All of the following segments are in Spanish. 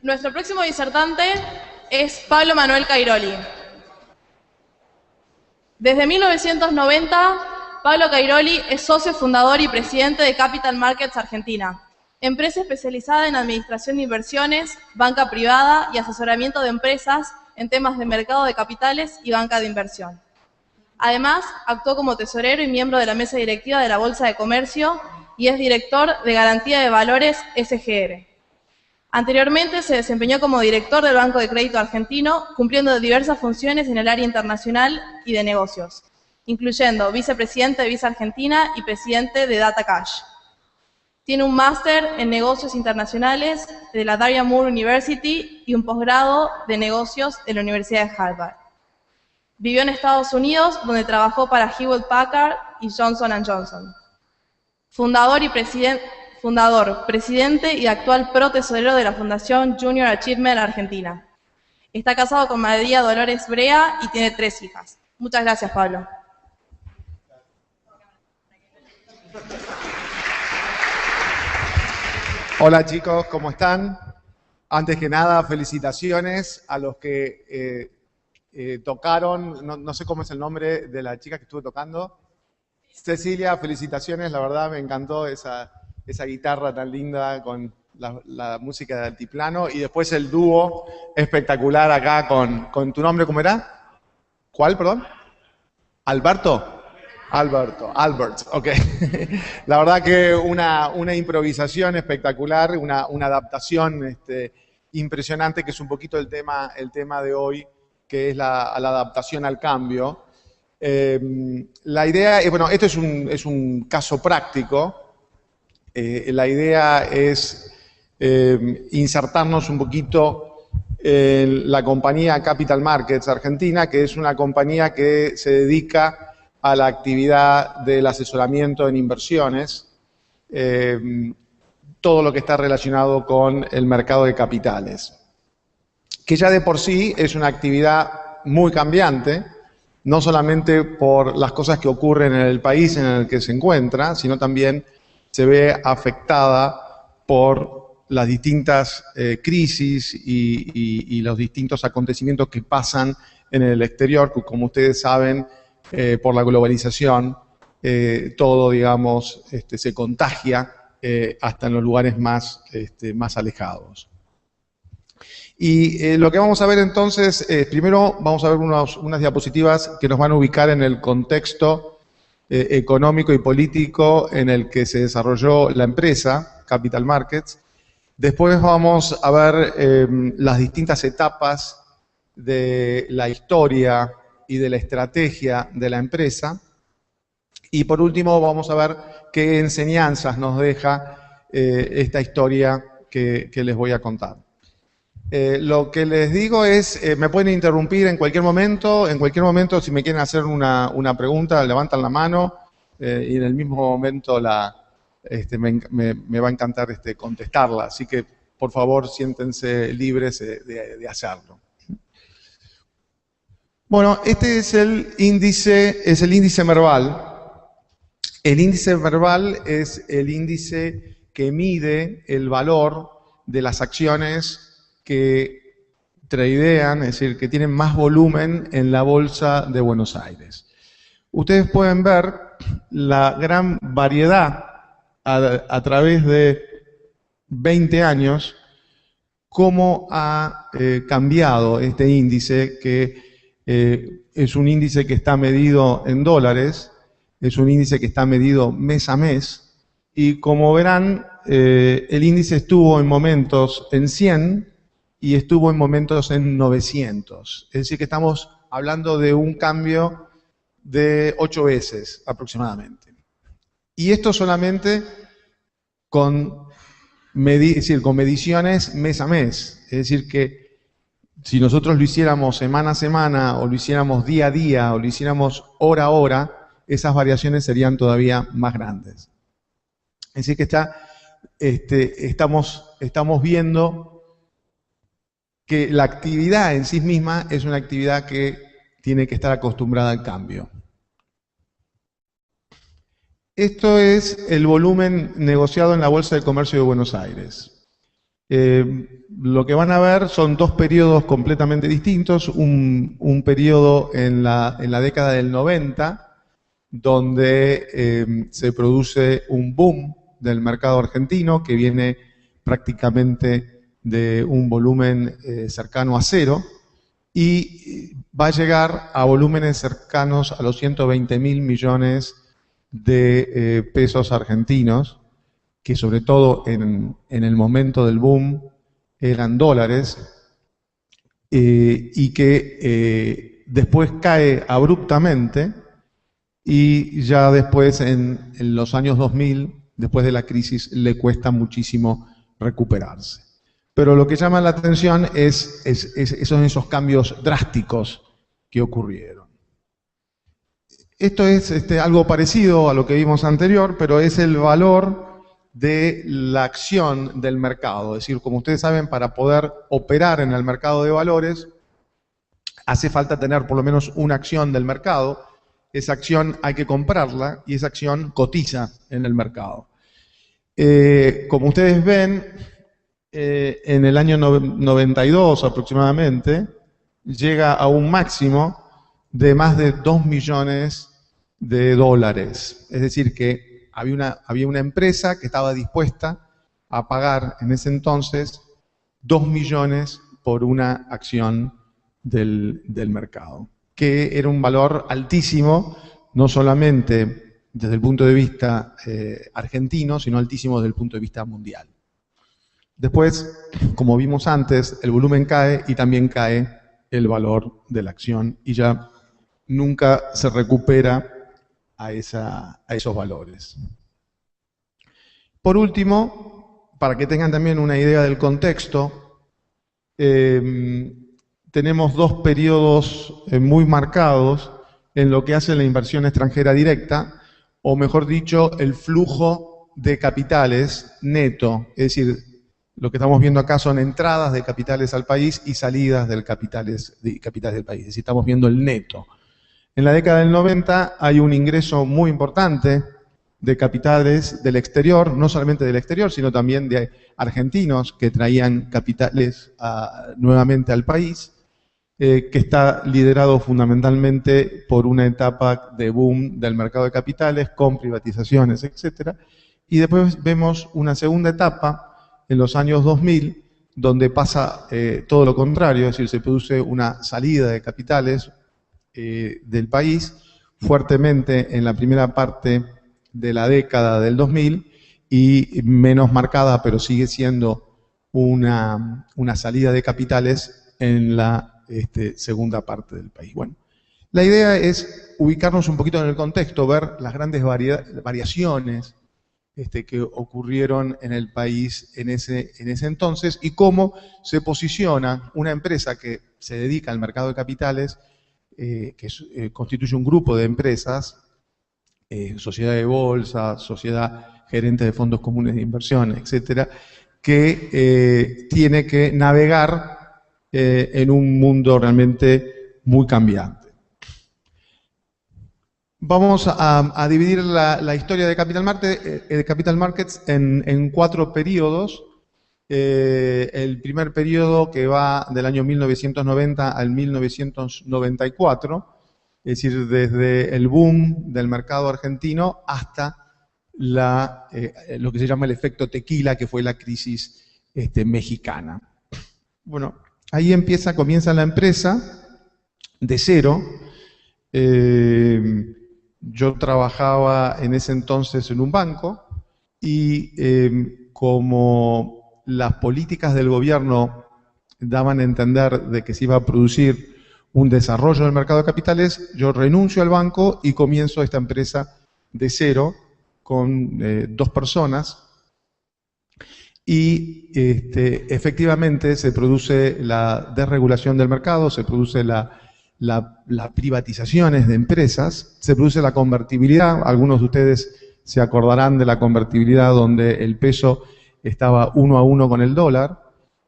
Nuestro próximo disertante es Pablo Manuel Cairoli. Desde 1990, Pablo Cairoli es socio fundador y presidente de Capital Markets Argentina, empresa especializada en administración de inversiones, banca privada y asesoramiento de empresas en temas de mercado de capitales y banca de inversión. Además, actuó como tesorero y miembro de la mesa directiva de la Bolsa de Comercio y es director de Garantía de Valores SGR. Anteriormente se desempeñó como director del Banco de Crédito Argentino, cumpliendo diversas funciones en el área internacional y de negocios, incluyendo vicepresidente de Visa Argentina y presidente de Data Cash. Tiene un máster en negocios internacionales de la Dartmouth Moore University y un posgrado de negocios de la Universidad de Harvard. Vivió en Estados Unidos, donde trabajó para Hewlett Packard y Johnson & Johnson. Fundador, presidente y actual pro-tesorero de la Fundación Junior Achievement Argentina. Está casado con María Dolores Brea y tiene 3 hijas. Muchas gracias, Pablo. Hola chicos, ¿cómo están? Antes que nada, felicitaciones a los que tocaron, no sé cómo es el nombre de la chica que estuvo tocando. Cecilia, felicitaciones, la verdad me encantó esa guitarra tan linda con la música de altiplano. Y después el dúo espectacular acá con tu nombre, ¿cómo era? ¿Cuál, perdón? ¿Alberto? Albert, ok. La verdad que una improvisación espectacular, una adaptación impresionante, que es un poquito el tema de hoy, que es la adaptación al cambio. La idea, bueno, esto es un caso práctico. La idea es insertarnos un poquito en la compañía Capital Markets Argentina, que es una compañía que se dedica a la actividad del asesoramiento en inversiones, todo lo que está relacionado con el mercado de capitales, que ya de por sí es una actividad muy cambiante, no solamente por las cosas que ocurren en el país en el que se encuentra, sino también se ve afectada por las distintas crisis y los distintos acontecimientos que pasan en el exterior, que como ustedes saben, por la globalización, todo, digamos, se contagia hasta en los lugares más alejados. Y lo que vamos a ver entonces, primero vamos a ver unas diapositivas que nos van a ubicar en el contexto económico y político en el que se desarrolló la empresa, Capital Markets. Después vamos a ver las distintas etapas de la historia y de la estrategia de la empresa. Y por último vamos a ver qué enseñanzas nos deja esta historia que les voy a contar. Lo que les digo es, me pueden interrumpir en cualquier momento si me quieren hacer una pregunta, levantan la mano y en el mismo momento me va a encantar contestarla. Así que, por favor, siéntense libres de hacerlo. Bueno, este es el índice Merval. El índice Merval es el índice que mide el valor de las acciones que tradean, es decir, que tienen más volumen en la Bolsa de Buenos Aires. Ustedes pueden ver la gran variedad a través de 20 años, cómo ha cambiado este índice, que es un índice que está medido en dólares, es un índice que está medido mes a mes, y como verán, el índice estuvo en momentos en 100 y estuvo en momentos en 900. Es decir, que estamos hablando de un cambio de 8 veces aproximadamente. Y esto solamente con mediciones mes a mes. Es decir, que si nosotros lo hiciéramos semana a semana, o lo hiciéramos día a día, o lo hiciéramos hora a hora, esas variaciones serían todavía más grandes. Es decir, que estamos viendo que la actividad en sí misma es una actividad que tiene que estar acostumbrada al cambio. Esto es el volumen negociado en la Bolsa de Comercio de Buenos Aires. Lo que van a ver son dos periodos completamente distintos. Un periodo en la década del 90, donde se produce un boom del mercado argentino que viene prácticamente de un volumen cercano a cero y va a llegar a volúmenes cercanos a los 120.000 millones de pesos argentinos, que sobre todo en el momento del boom eran dólares, y que después cae abruptamente y ya después en los años 2000, después de la crisis, le cuesta muchísimo recuperarse. Pero lo que llama la atención son esos cambios drásticos que ocurrieron. Esto es algo parecido a lo que vimos anterior, pero es el valor de la acción del mercado. Es decir, como ustedes saben, para poder operar en el mercado de valores, hace falta tener por lo menos una acción del mercado. Esa acción hay que comprarla y esa acción cotiza en el mercado. Como ustedes ven, en el año 92 aproximadamente, llega a un máximo de más de 2 millones de dólares. Es decir, que había una empresa que estaba dispuesta a pagar en ese entonces 2 millones por una acción del mercado, que era un valor altísimo, no solamente desde el punto de vista argentino, sino altísimo desde el punto de vista mundial. Después, como vimos antes, el volumen cae y también cae el valor de la acción y ya nunca se recupera a esos valores. Por último, para que tengan también una idea del contexto, tenemos dos periodos muy marcados en lo que hace la inversión extranjera directa, o mejor dicho, el flujo de capitales neto. Es decir, lo que estamos viendo acá son entradas de capitales al país y salidas de capitales del país. Es decir, estamos viendo el neto. En la década del 90 hay un ingreso muy importante de capitales del exterior, no solamente del exterior, sino también de argentinos que traían capitales nuevamente al país, que está liderado fundamentalmente por una etapa de boom del mercado de capitales, con privatizaciones, etc. Y después vemos una segunda etapa en los años 2000, donde pasa todo lo contrario, es decir, se produce una salida de capitales del país fuertemente en la primera parte de la década del 2000 y menos marcada, pero sigue siendo una salida de capitales en la segunda parte del país. Bueno, la idea es ubicarnos un poquito en el contexto, ver las grandes variaciones que ocurrieron en el país en ese entonces y cómo se posiciona una empresa que se dedica al mercado de capitales, que constituye un grupo de empresas, sociedad de bolsa, sociedad gerente de fondos comunes de inversión, etcétera, que tiene que navegar en un mundo realmente muy cambiante. Vamos a dividir la historia de Capital Markets en 4 periodos. El primer periodo, que va del año 1990 al 1994, es decir, desde el boom del mercado argentino hasta lo que se llama el efecto tequila, que fue la crisis mexicana. Bueno, ahí comienza la empresa de cero. Yo trabajaba en ese entonces en un banco y como las políticas del gobierno daban a entender de que se iba a producir un desarrollo del mercado de capitales, yo renuncio al banco y comienzo esta empresa de cero con 2 personas y efectivamente se produce la desregulación del mercado, se produce las privatizaciones de empresas, se produce la convertibilidad. Algunos de ustedes se acordarán de la convertibilidad donde el peso estaba 1 a 1 con el dólar,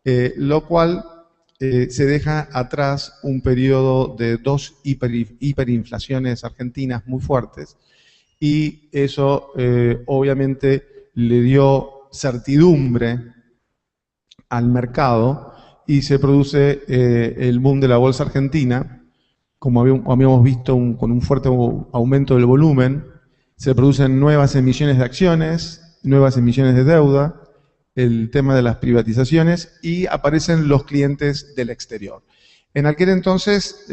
lo cual se deja atrás un periodo de 2 hiperinflaciones argentinas muy fuertes y eso obviamente le dio certidumbre al mercado y se produce el boom de la bolsa argentina. Como habíamos visto, con un fuerte aumento del volumen, se producen nuevas emisiones de acciones, nuevas emisiones de deuda, el tema de las privatizaciones y aparecen los clientes del exterior. En aquel entonces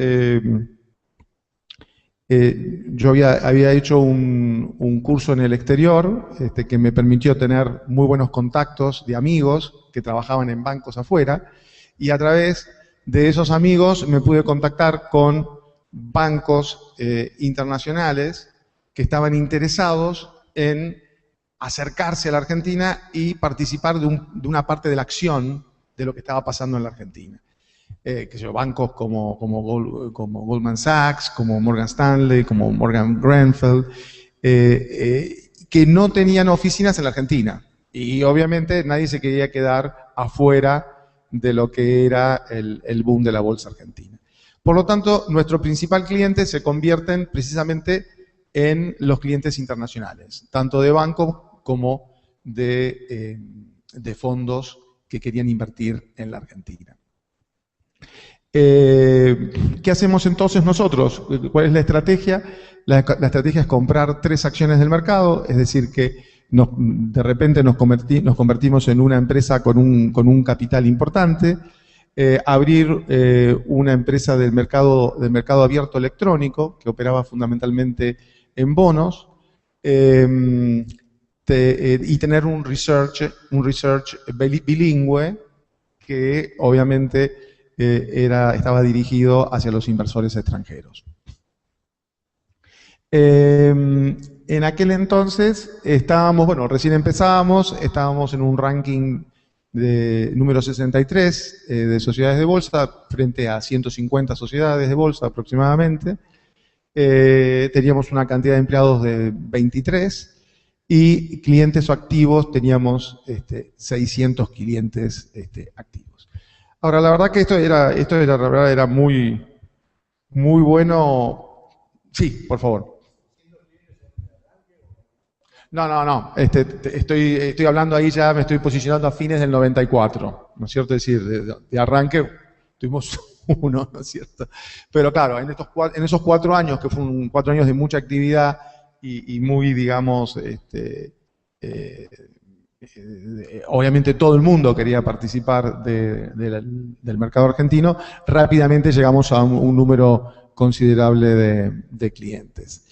yo había hecho un curso en el exterior que me permitió tener muy buenos contactos de amigos que trabajaban en bancos afuera, y a través de esos amigos me pude contactar con bancos internacionales que estaban interesados en acercarse a la Argentina y participar de una parte de la acción de lo que estaba pasando en la Argentina. Bancos como Goldman Sachs, como Morgan Stanley, como Morgan Grenfell, que no tenían oficinas en la Argentina. Y obviamente nadie se quería quedar afuera de lo que era el boom de la bolsa argentina. Por lo tanto, nuestro principal cliente se convierten precisamente en los clientes internacionales, tanto de bancos como de fondos que querían invertir en la Argentina. ¿Qué hacemos entonces nosotros? ¿Cuál es la estrategia? La estrategia es comprar 3 acciones del mercado, es decir, que de repente nos convertimos en una empresa con un capital importante, abrir una empresa del mercado abierto electrónico, que operaba fundamentalmente en bonos, y tener un research bilingüe que obviamente estaba dirigido hacia los inversores extranjeros. En aquel entonces recién empezábamos, estábamos en un ranking de número 63 de sociedades de bolsa frente a 150 sociedades de bolsa aproximadamente. Teníamos una cantidad de empleados de 23 y clientes activos teníamos 600 clientes activos. Ahora, la verdad que esto era muy bueno. Sí, por favor. No. Estoy hablando ahí, ya me estoy posicionando a fines del 94, ¿no es cierto? Es decir, de arranque tuvimos uno, ¿no es cierto? Pero claro, en esos 4 años, que fueron 4 años de mucha actividad y muy, digamos, obviamente todo el mundo quería participar del mercado argentino, rápidamente llegamos a un número considerable de clientes.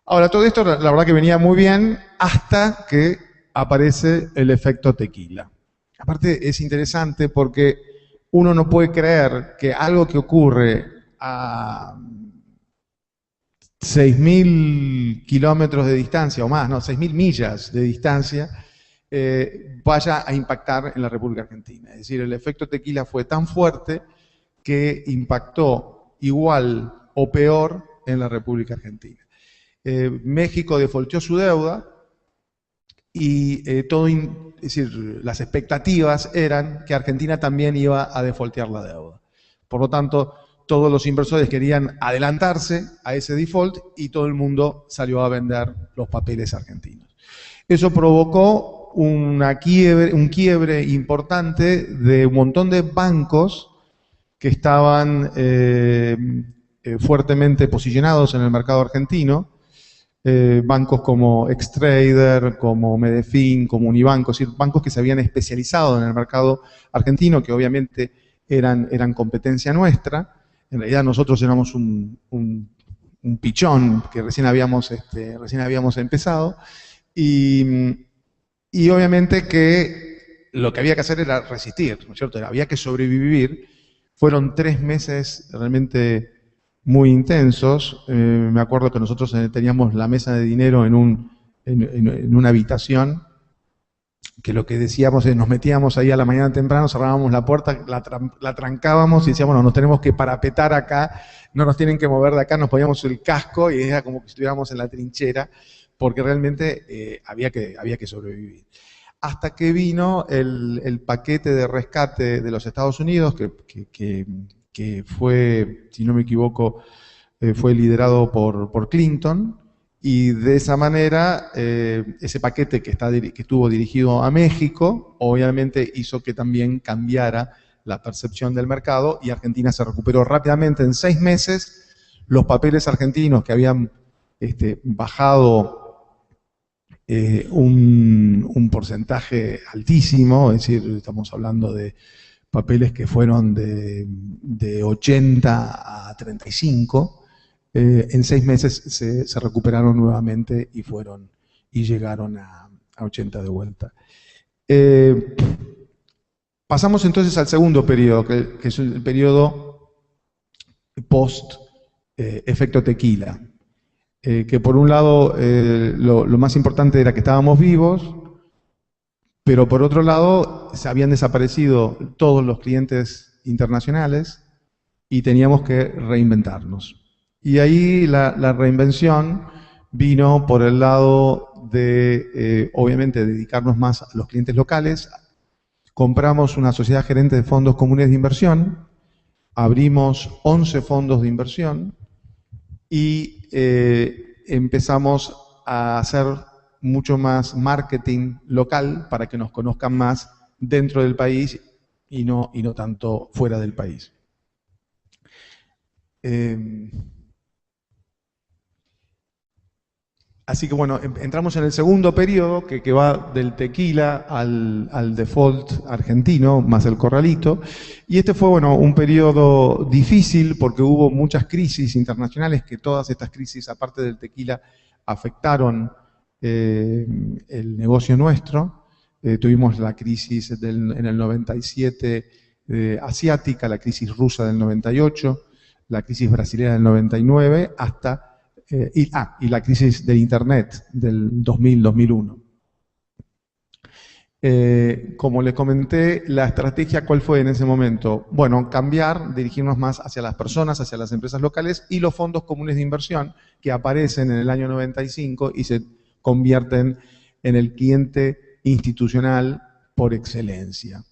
Ahora, todo esto la verdad que venía muy bien hasta que aparece el efecto tequila. Aparte es interesante porque uno no puede creer que algo que ocurre a 6.000 kilómetros de distancia o más, no, 6.000 millas de distancia, vaya a impactar en la República Argentina. Es decir, el efecto tequila fue tan fuerte que impactó igual o peor en la República Argentina. México defaultó su deuda y es decir, las expectativas eran que Argentina también iba a defaultear la deuda. Por lo tanto, todos los inversores querían adelantarse a ese default y todo el mundo salió a vender los papeles argentinos. Eso provocó un quiebre importante de un montón de bancos que estaban fuertemente posicionados en el mercado argentino, bancos como Xtrader, como Medefin, como Unibanco, es decir, bancos que se habían especializado en el mercado argentino, que obviamente eran competencia nuestra. En realidad nosotros éramos un pichón que recién habíamos empezado, y obviamente que lo que había que hacer era resistir, ¿no es cierto? Había que sobrevivir. Fueron 3 meses realmente muy intensos. Me acuerdo que nosotros teníamos la mesa de dinero en una habitación, que lo que decíamos es, nos metíamos ahí a la mañana temprano, cerrábamos la puerta, la trancábamos y decíamos, bueno, nos tenemos que parapetar acá, no nos tienen que mover de acá, nos poníamos el casco y era como que estuviéramos en la trinchera, porque realmente había que sobrevivir. Hasta que vino el paquete de rescate de los Estados Unidos, que fue, si no me equivoco, fue liderado por Clinton, Y de esa manera, ese paquete que estuvo dirigido a México, obviamente hizo que también cambiara la percepción del mercado y Argentina se recuperó rápidamente. En 6 meses, los papeles argentinos que habían bajado un porcentaje altísimo, es decir, estamos hablando de papeles que fueron de 80 a 35, en 6 meses se recuperaron nuevamente y llegaron a 80 de vuelta. Pasamos entonces al segundo periodo, que es el periodo post-efecto tequila. Que por un lado lo más importante era que estábamos vivos, pero por otro lado se habían desaparecido todos los clientes internacionales y teníamos que reinventarnos. Y ahí la reinvención vino por el lado de, obviamente, dedicarnos más a los clientes locales. Compramos una sociedad gerente de fondos comunes de inversión, abrimos 11 fondos de inversión y empezamos a hacer mucho más marketing local para que nos conozcan más dentro del país y no tanto fuera del país. Así que bueno, entramos en el segundo periodo que va del tequila al default argentino, más el corralito. Y este fue, bueno, un periodo difícil porque hubo muchas crisis internacionales, que todas estas crisis, aparte del tequila, afectaron el negocio nuestro. Tuvimos la crisis en el 97 asiática, la crisis rusa del 98, la crisis brasileña del 99, hasta... y la crisis del Internet del 2000-2001. Como les comenté, la estrategia, ¿cuál fue en ese momento? Bueno, cambiar, dirigirnos más hacia las personas, hacia las empresas locales y los fondos comunes de inversión que aparecen en el año 95 y se convierten en el cliente institucional por excelencia.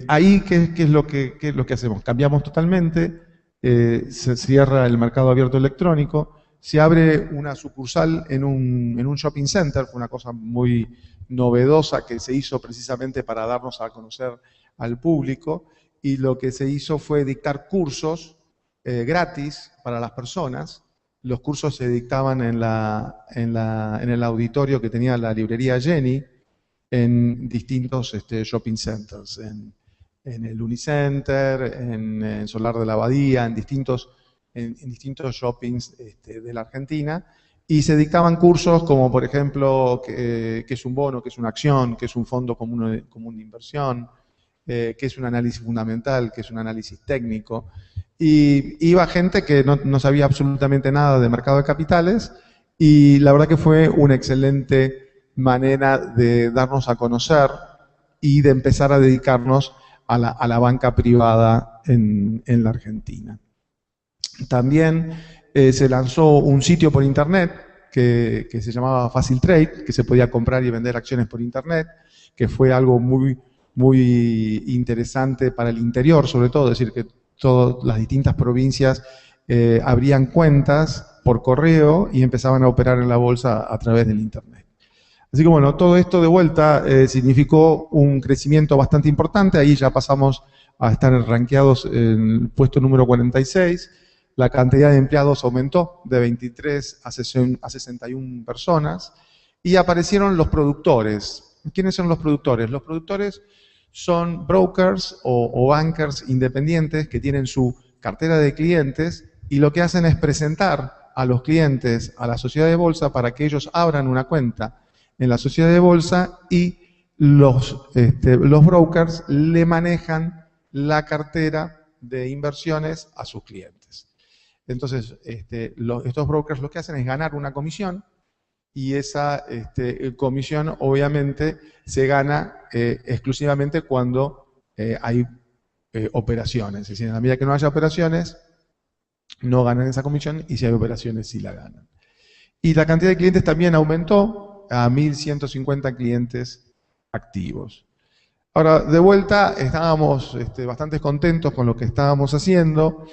Ahí, ¿qué es lo que hacemos? Cambiamos totalmente. Se cierra el mercado abierto electrónico, se abre una sucursal en un shopping center, fue una cosa muy novedosa que se hizo precisamente para darnos a conocer al público, y lo que se hizo fue dictar cursos gratis para las personas. Los cursos se dictaban en el auditorio que tenía la librería Jenny, en distintos shopping centers, en el Unicenter, en Solar de la Abadía, en distintos shoppings de la Argentina, y se dictaban cursos como, por ejemplo, qué es un bono, qué es una acción, qué es un fondo común de inversión, qué es un análisis fundamental, qué es un análisis técnico. Y iba gente que no sabía absolutamente nada de mercado de capitales, y la verdad que fue una excelente manera de darnos a conocer y de empezar a dedicarnos a la banca privada en la Argentina. También se lanzó un sitio por internet que se llamaba Fácil Trade, que se podía comprar y vender acciones por internet, que fue algo muy, muy interesante para el interior, sobre todo, es decir, que todas las distintas provincias abrían cuentas por correo y empezaban a operar en la bolsa a través del internet. Así que bueno, todo esto de vuelta significó un crecimiento bastante importante. Ahí ya pasamos a estar rankeados en el puesto número 46. La cantidad de empleados aumentó de 23 a 61 personas. Y aparecieron los productores. ¿Quiénes son los productores? Los productores son brokers o bankers independientes que tienen su cartera de clientes y lo que hacen es presentar a los clientes a la sociedad de bolsa para que ellos abran una cuenta en la sociedad de bolsa y los brokers le manejan la cartera de inversiones a sus clientes. Entonces, estos brokers lo que hacen es ganar una comisión y esa comisión obviamente se gana exclusivamente cuando hay operaciones. Es decir, en la medida que no haya operaciones, no ganan esa comisión y si hay operaciones, sí la ganan. Y la cantidad de clientes también aumentó a 1.150 clientes activos. Ahora, de vuelta, estábamos bastante contentos con lo que estábamos haciendo.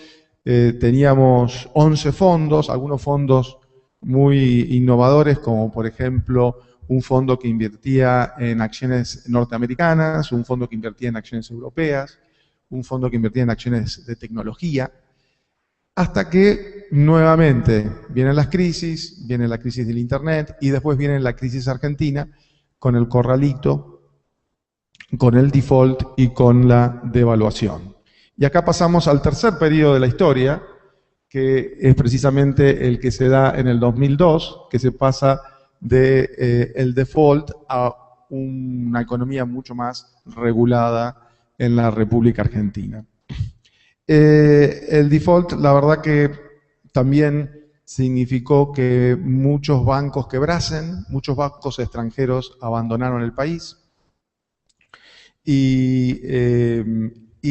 Teníamos 11 fondos, algunos fondos muy innovadores, como por ejemplo un fondo que invertía en acciones norteamericanas, un fondo que invertía en acciones europeas, un fondo que invertía en acciones de tecnología, hasta que nuevamente vienen las crisis, viene la crisis del Internet y después viene la crisis argentina con el corralito, con el default y con la devaluación. Y acá pasamos al tercer periodo de la historia, que es precisamente el que se da en el 2002, que se pasa de el default a una economía mucho más regulada en la República Argentina. El default, la verdad que también significó que muchos bancos quebrasen, muchos bancos extranjeros abandonaron el país y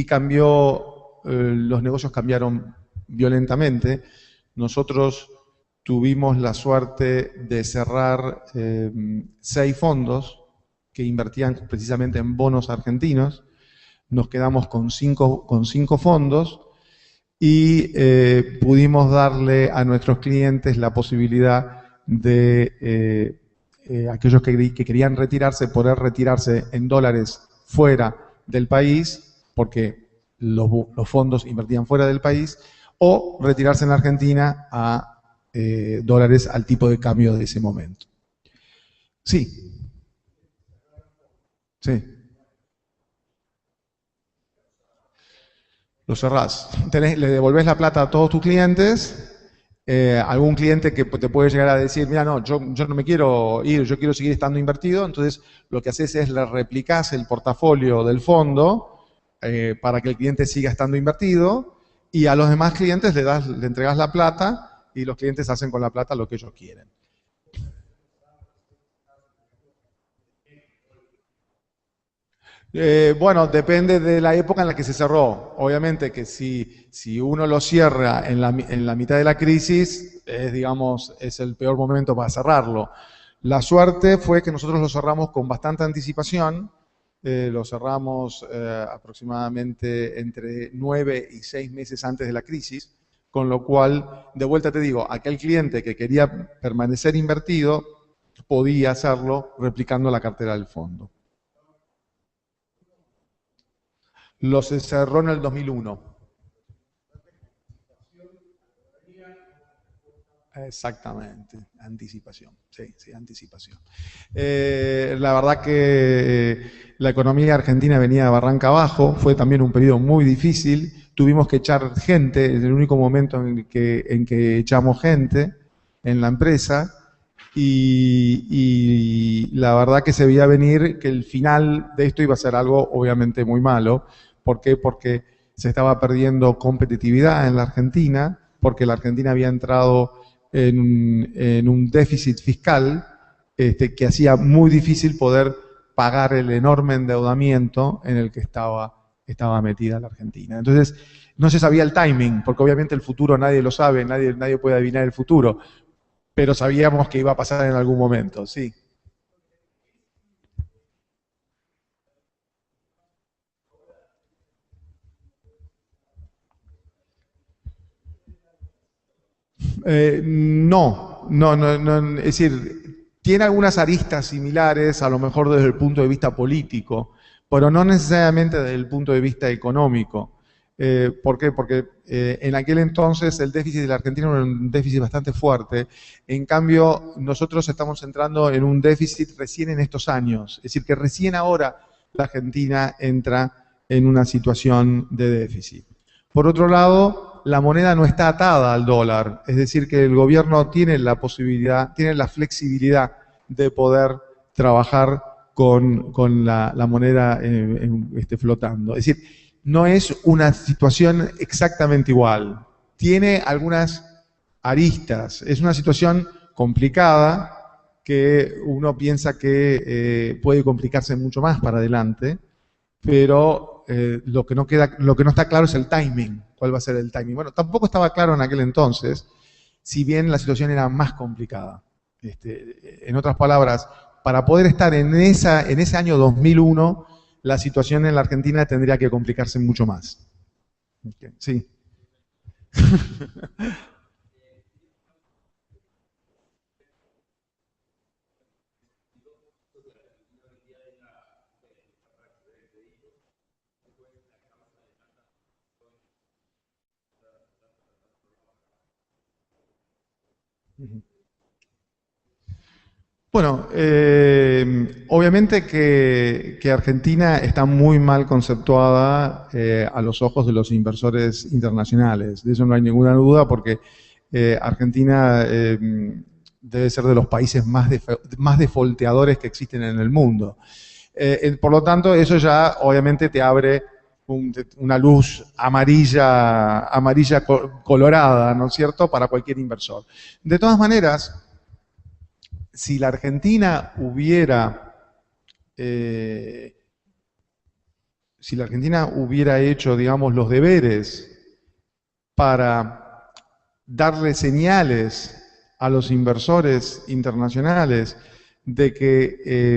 cambió, los negocios cambiaron violentamente. Nosotros tuvimos la suerte de cerrar 6 fondos que invertían precisamente en bonos argentinos. Nos quedamos con cinco fondos y pudimos darle a nuestros clientes la posibilidad de aquellos que querían retirarse, poder retirarse en dólares fuera del país, porque los fondos invertían fuera del país, o retirarse en Argentina a dólares al tipo de cambio de ese momento. Sí. Sí. Lo cerrás. Le devolvés la plata a todos tus clientes. Algún cliente que te puede llegar a decir, mira, no, yo no me quiero ir, yo quiero seguir estando invertido. Entonces, lo que haces es le replicás el portafolio del fondo para que el cliente siga estando invertido. Y a los demás clientes le entregás la plata y los clientes hacen con la plata lo que ellos quieren. Bueno, depende de la época en la que se cerró. Obviamente que si uno lo cierra en la mitad de la crisis, digamos, es el peor momento para cerrarlo. La suerte fue que nosotros lo cerramos con bastante anticipación. Lo cerramos aproximadamente entre 9 y 6 meses antes de la crisis, con lo cual, de vuelta te digo, aquel cliente que quería permanecer invertido podía hacerlo replicando la cartera del fondo. Lo se cerró en el 2001. Exactamente, anticipación, sí, anticipación. La verdad que la economía argentina venía de barranca abajo, fue también un periodo muy difícil, tuvimos que echar gente, es el único momento en que echamos gente en la empresa, y la verdad que se veía venir que el final de esto iba a ser algo obviamente muy malo. ¿Por qué? Porque se estaba perdiendo competitividad en la Argentina, porque la Argentina había entrado en un déficit fiscal que hacía muy difícil poder pagar el enorme endeudamiento en el que estaba metida la Argentina. Entonces, no se sabía el timing, porque obviamente el futuro nadie lo sabe, nadie puede adivinar el futuro, pero sabíamos que iba a pasar en algún momento, sí. No, es decir, tiene algunas aristas similares, a lo mejor desde el punto de vista político, pero no necesariamente desde el punto de vista económico. ¿Por qué? Porque en aquel entonces el déficit de la Argentina era un déficit bastante fuerte. En cambio, nosotros estamos entrando en un déficit recién en estos años. Es decir, que recién ahora la Argentina entra en una situación de déficit. Por otro lado, la moneda no está atada al dólar, es decir, que el gobierno tiene la posibilidad, tiene la flexibilidad de poder trabajar con la moneda flotando. Es decir, no es una situación exactamente igual. Tiene algunas aristas. Es una situación complicada que uno piensa que puede complicarse mucho más para adelante, pero lo que no está claro es el timing. ¿Cuál va a ser el timing? Bueno, tampoco estaba claro en aquel entonces, si bien la situación era más complicada. En otras palabras, para poder estar en ese año 2001, la situación en la Argentina tendría que complicarse mucho más. Sí. Bueno, obviamente que Argentina está muy mal conceptuada a los ojos de los inversores internacionales. De eso no hay ninguna duda porque Argentina debe ser de los países más defolteadores que existen en el mundo. Por lo tanto, eso ya obviamente te abre una luz amarilla colorada, ¿no es cierto?, para cualquier inversor. De todas maneras, si la Argentina hubiera hecho, digamos, los deberes para darle señales a los inversores internacionales de que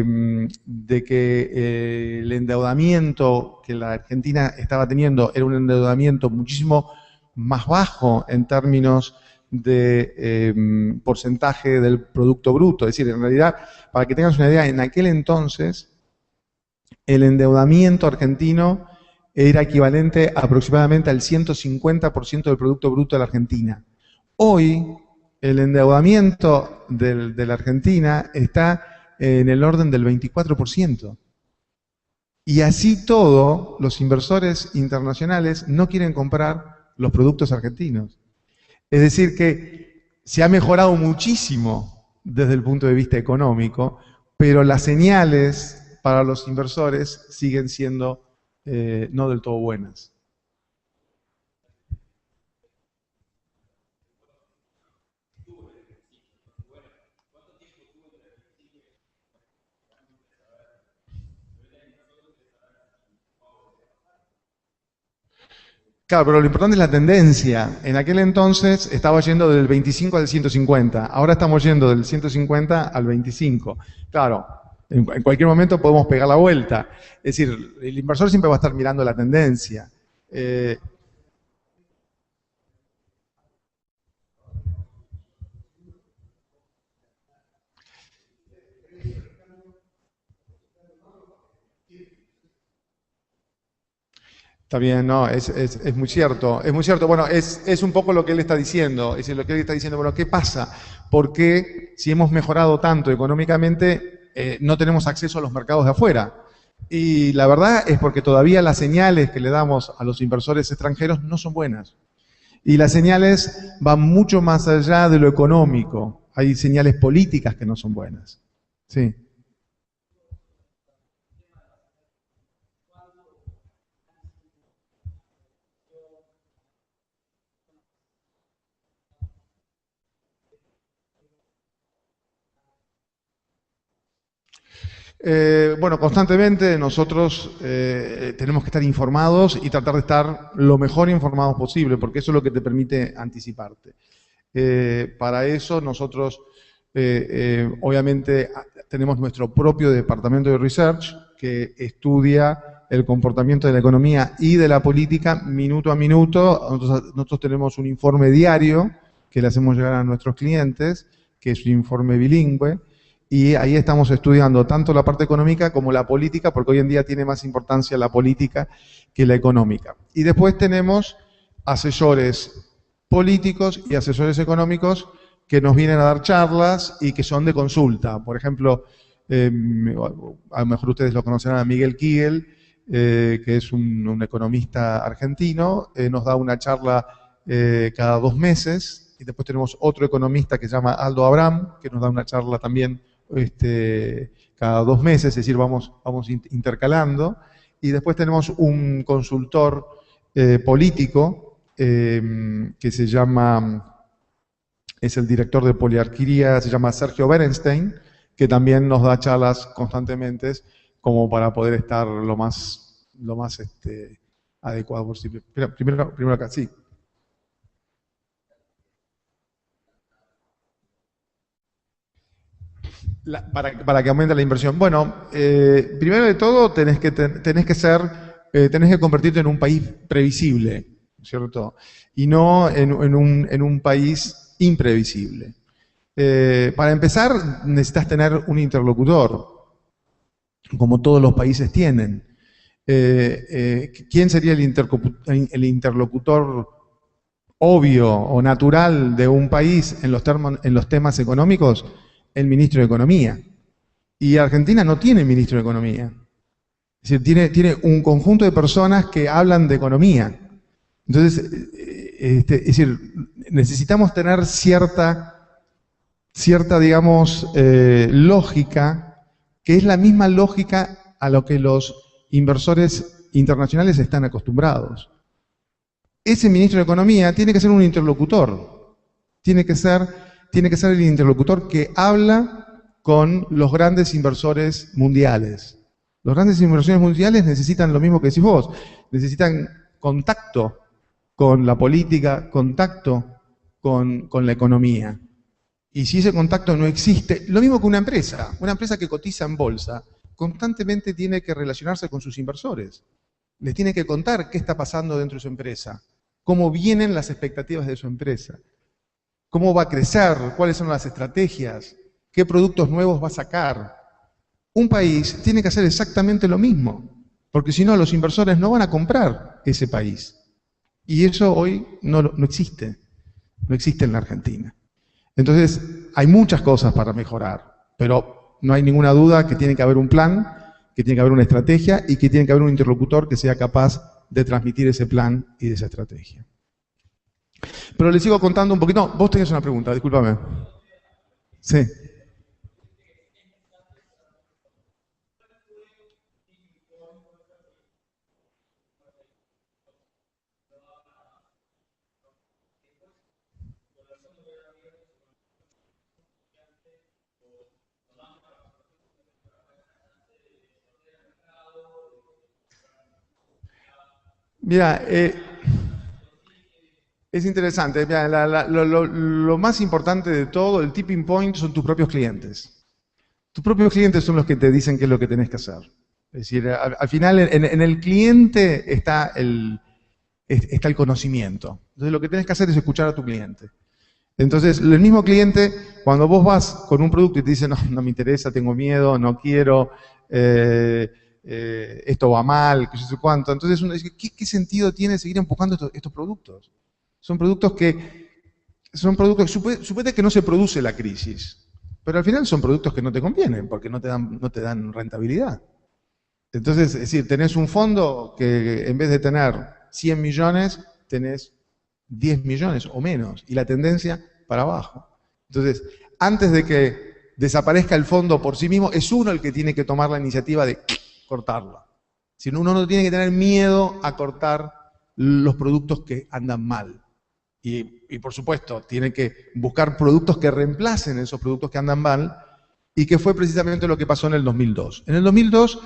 el endeudamiento que la Argentina estaba teniendo era un endeudamiento muchísimo más bajo en términos de porcentaje del Producto Bruto. Es decir, en realidad, para que tengas una idea, en aquel entonces el endeudamiento argentino era equivalente aproximadamente al 150% del Producto Bruto de la Argentina. Hoy, el endeudamiento de la Argentina está en el orden del 24%. Y así todo, los inversores internacionales no quieren comprar los productos argentinos. Es decir, que se ha mejorado muchísimo desde el punto de vista económico, pero las señales para los inversores siguen siendo no del todo buenas. Claro, pero lo importante es la tendencia. En aquel entonces estaba yendo del 25 al 150, ahora estamos yendo del 150 al 25. Claro, en cualquier momento podemos pegar la vuelta. Es decir, el inversor siempre va a estar mirando la tendencia. Está bien, no, es muy cierto, es muy cierto. Bueno, es un poco lo que él está diciendo, es decir, lo que él está diciendo, bueno, ¿qué pasa? ¿Por qué si hemos mejorado tanto económicamente no tenemos acceso a los mercados de afuera? Y la verdad es porque todavía las señales que le damos a los inversores extranjeros no son buenas. Y las señales van mucho más allá de lo económico. Hay señales políticas que no son buenas. Sí. Bueno, constantemente nosotros tenemos que estar informados y tratar de estar lo mejor informados posible, porque eso es lo que te permite anticiparte. Para eso nosotros, obviamente, tenemos nuestro propio departamento de research que estudia el comportamiento de la economía y de la política minuto a minuto. Nosotros tenemos un informe diario que le hacemos llegar a nuestros clientes, que es un informe bilingüe, y ahí estamos estudiando tanto la parte económica como la política, porque hoy en día tiene más importancia la política que la económica. Y después tenemos asesores políticos y asesores económicos que nos vienen a dar charlas y que son de consulta. Por ejemplo, a lo mejor ustedes lo conocerán a Miguel Kigel, que es un economista argentino, nos da una charla cada 2 meses, y después tenemos otro economista que se llama Aldo Abraham, que nos da una charla también cada 2 meses, es decir, vamos intercalando, y después tenemos un consultor político que se llama, es el director de Poliarquía, se llama Sergio Berenstein, que también nos da charlas constantemente como para poder estar lo más adecuado posible. Primero acá, sí. Para que aumente la inversión. Bueno, primero de todo tenés que convertirte en un país previsible, ¿cierto? Y no en un país imprevisible. Para empezar, necesitas tener un interlocutor. como todos los países tienen. ¿Quién sería el interlocutor obvio o natural de un país en los temas económicos? El ministro de Economía. Y Argentina no tiene ministro de Economía. Es decir, tiene un conjunto de personas que hablan de economía. Entonces, es decir, necesitamos tener cierta digamos, lógica, que es la misma lógica a lo que los inversores internacionales están acostumbrados. Ese ministro de Economía tiene que ser un interlocutor, tiene que ser el interlocutor que habla con los grandes inversores mundiales. Los grandes inversores mundiales necesitan lo mismo que decís vos, necesitan contacto con la política, contacto con la economía. Y si ese contacto no existe, lo mismo que una empresa que cotiza en bolsa, constantemente tiene que relacionarse con sus inversores. Les tiene que contar qué está pasando dentro de su empresa, cómo vienen las expectativas de su empresa, cómo va a crecer, cuáles son las estrategias, qué productos nuevos va a sacar. Un país tiene que hacer exactamente lo mismo, porque si no los inversores no van a comprar ese país. Y eso hoy no existe en la Argentina. Entonces, hay muchas cosas para mejorar, pero no hay ninguna duda que tiene que haber un plan, que tiene que haber una estrategia y que tiene que haber un interlocutor que sea capaz de transmitir ese plan y de esa estrategia. Pero les sigo contando un poquito. No, vos tenías una pregunta, discúlpame. Sí. Mira, es interesante. Mira, lo más importante de todo, el tipping point, son tus propios clientes. Tus propios clientes son los que te dicen qué es lo que tenés que hacer. Es decir, al final en el cliente está el conocimiento. Entonces lo que tenés que hacer es escuchar a tu cliente. Entonces, el mismo cliente, cuando vos vas con un producto y te dice, no me interesa, tengo miedo, no quiero, esto va mal, qué sé cuánto. Entonces uno dice, ¿qué sentido tiene seguir empujando estos productos? Son productos suponete que no se produce la crisis, pero al final son productos que no te convienen, porque no te dan rentabilidad. Entonces, es decir, tenés un fondo que en vez de tener 100 millones, tenés 10 millones o menos, y la tendencia para abajo. Entonces, antes de que desaparezca el fondo por sí mismo, es uno el que tiene que tomar la iniciativa de cortarlo. Si no, uno no tiene que tener miedo a cortar los productos que andan mal. Y por supuesto, tiene que buscar productos que reemplacen esos productos que andan mal, y que fue precisamente lo que pasó en el 2002. En el 2002,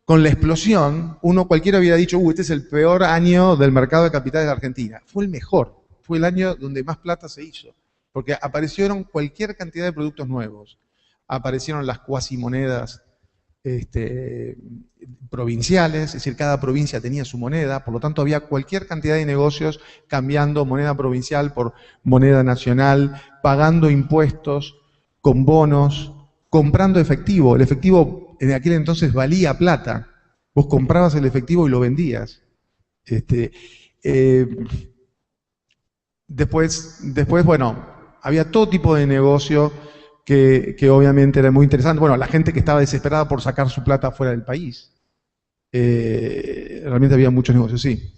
con la explosión, cualquiera hubiera dicho, este es el peor año del mercado de capitales de Argentina. Fue el mejor, fue el año donde más plata se hizo, porque aparecieron cualquier cantidad de productos nuevos. Aparecieron las cuasimonedas provinciales, es decir, cada provincia tenía su moneda, por lo tanto había cualquier cantidad de negocios cambiando moneda provincial por moneda nacional, pagando impuestos, con bonos, comprando efectivo. El efectivo en aquel entonces valía plata. Vos comprabas el efectivo y lo vendías. Después, bueno, había todo tipo de negocio que obviamente era muy interesante. Bueno, la gente que estaba desesperada por sacar su plata fuera del país. Realmente había muchos negocios, sí.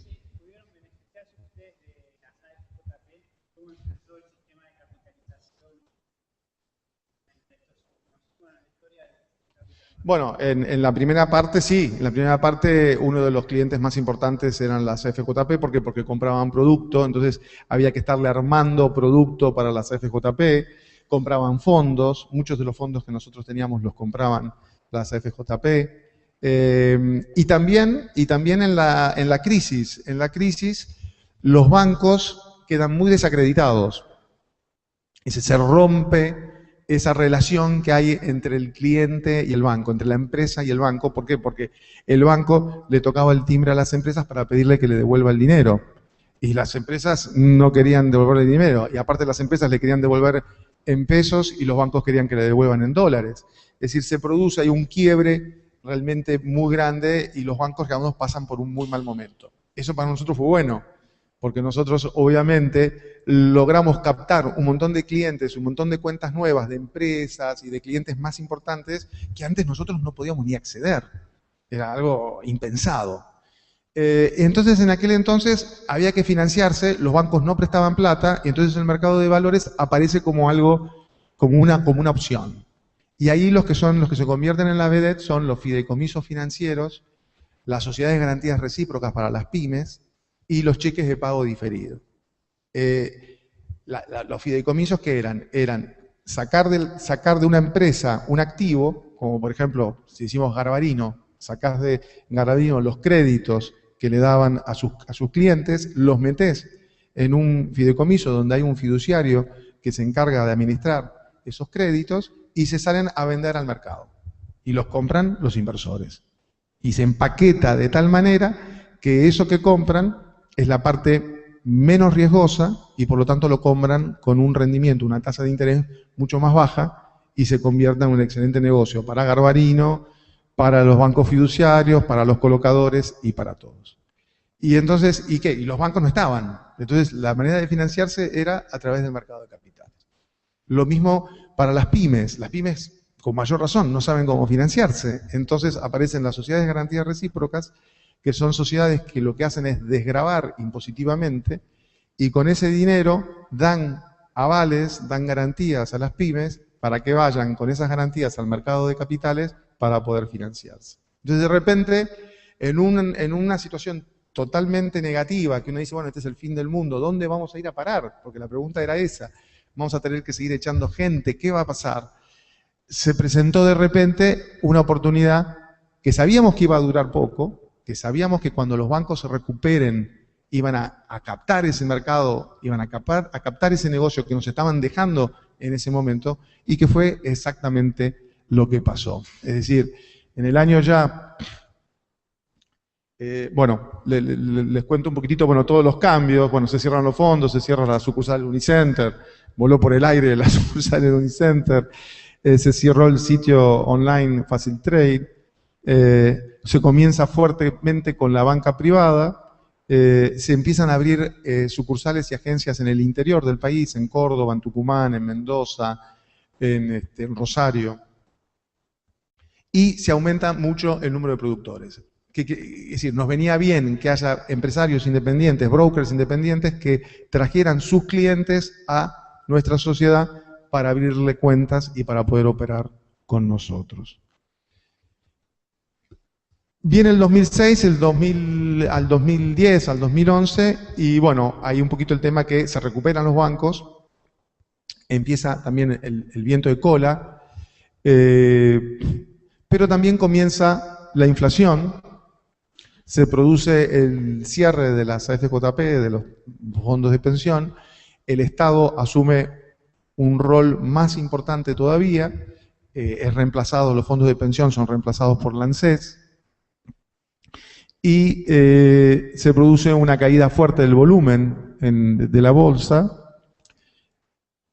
Bueno, en la primera parte sí. En la primera parte uno de los clientes más importantes eran las AFJP. ¿Por qué? Porque compraban producto, entonces había que estarle armando producto para las AFJP. Compraban fondos, muchos de los fondos que nosotros teníamos los compraban las AFJP. Y también en la crisis los bancos quedan muy desacreditados. Se rompe esa relación que hay entre el cliente y el banco, entre la empresa y el banco. ¿Por qué? Porque el banco le tocaba el timbre a las empresas para pedirle que le devuelva el dinero. Y las empresas no querían devolverle el dinero. Y aparte las empresas le querían devolver en pesos y los bancos querían que le devuelvan en dólares. Es decir, se produce ahí un quiebre realmente muy grande y los bancos, digamos, pasan por un muy mal momento. Eso para nosotros fue bueno, porque nosotros obviamente logramos captar un montón de clientes, un montón de cuentas nuevas de empresas y de clientes más importantes que antes nosotros no podíamos ni acceder. Era algo impensado. Entonces, en aquel entonces había que financiarse, los bancos no prestaban plata, y entonces el mercado de valores aparece como algo, como una opción. Y ahí los que se convierten en la vedette son los fideicomisos financieros, las sociedades de garantías recíprocas para las pymes y los cheques de pago diferido. Los fideicomisos, ¿qué eran? Eran sacar de una empresa un activo, como por ejemplo, si decimos Garbarino, sacás de Garbarino los créditos que le daban a sus clientes, los metés en un fideicomiso donde hay un fiduciario que se encarga de administrar esos créditos y se salen a vender al mercado. Y los compran los inversores. Y se empaqueta de tal manera que eso que compran es la parte menos riesgosa y por lo tanto lo compran con un rendimiento, una tasa de interés mucho más baja y se convierte en un excelente negocio para Garbarino, para los bancos fiduciarios, para los colocadores y para todos. Y entonces, ¿y qué? Y los bancos no estaban. Entonces, la manera de financiarse era a través del mercado de capitales. Lo mismo para las pymes. Las pymes, con mayor razón, no saben cómo financiarse. Entonces, aparecen las sociedades de garantías recíprocas, que son sociedades que lo que hacen es desgravar impositivamente y con ese dinero dan avales, dan garantías a las pymes para que vayan con esas garantías al mercado de capitales para poder financiarse. Entonces, de repente, en una situación totalmente negativa, que uno dice, bueno, este es el fin del mundo, ¿dónde vamos a ir a parar? Porque la pregunta era esa, vamos a tener que seguir echando gente, ¿qué va a pasar? Se presentó de repente una oportunidad que sabíamos que iba a durar poco, que sabíamos que cuando los bancos se recuperen iban a captar ese mercado, iban a captar ese negocio que nos estaban dejando en ese momento, y que fue exactamente lo que pasó. Es decir, en el año ya, bueno, les cuento un poquitito, bueno, todos los cambios, bueno, se cierran los fondos, se cierra la sucursal Unicenter, voló por el aire la sucursal de Unicenter, se cerró el sitio online Facil Trade, se comienza fuertemente con la banca privada, se empiezan a abrir sucursales y agencias en el interior del país, en Córdoba, en Tucumán, en Mendoza, en Rosario, y se aumenta mucho el número de productores. Es decir, nos venía bien que haya empresarios independientes, brokers independientes que trajeran sus clientes a nuestra sociedad para abrirle cuentas y para poder operar con nosotros. Viene el 2006, al 2010, al 2011, y bueno, hay un poquito el tema que se recuperan los bancos, empieza también el viento de cola, pero también comienza la inflación, se produce el cierre de las AFJP, de los fondos de pensión, el Estado asume un rol más importante todavía, los fondos de pensión son reemplazados por la ANSES, y se produce una caída fuerte del volumen de la bolsa,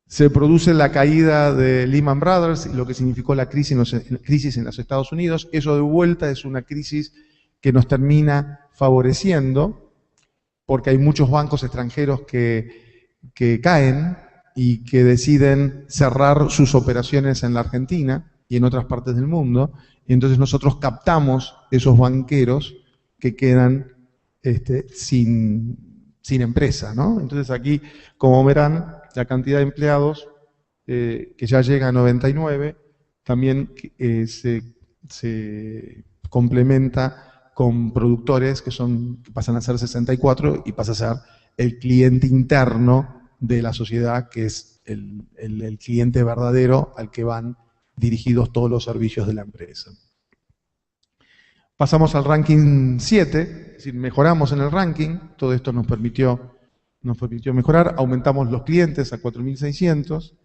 se produce la caída de Lehman Brothers, lo que significó la crisis en los Estados Unidos. Eso de vuelta es una crisis que nos termina favoreciendo, porque hay muchos bancos extranjeros que caen y que deciden cerrar sus operaciones en la Argentina y en otras partes del mundo, y entonces nosotros captamos esos banqueros que quedan sin empresa, ¿no? Entonces aquí, como verán, la cantidad de empleados que ya llega a 99, también se complementa con productores que pasan a ser 64 y pasa a ser el cliente interno de la sociedad, que es el cliente verdadero al que van dirigidos todos los servicios de la empresa. Pasamos al ranking 7, es decir, mejoramos en el ranking, todo esto nos permitió mejorar, aumentamos los clientes a 4.600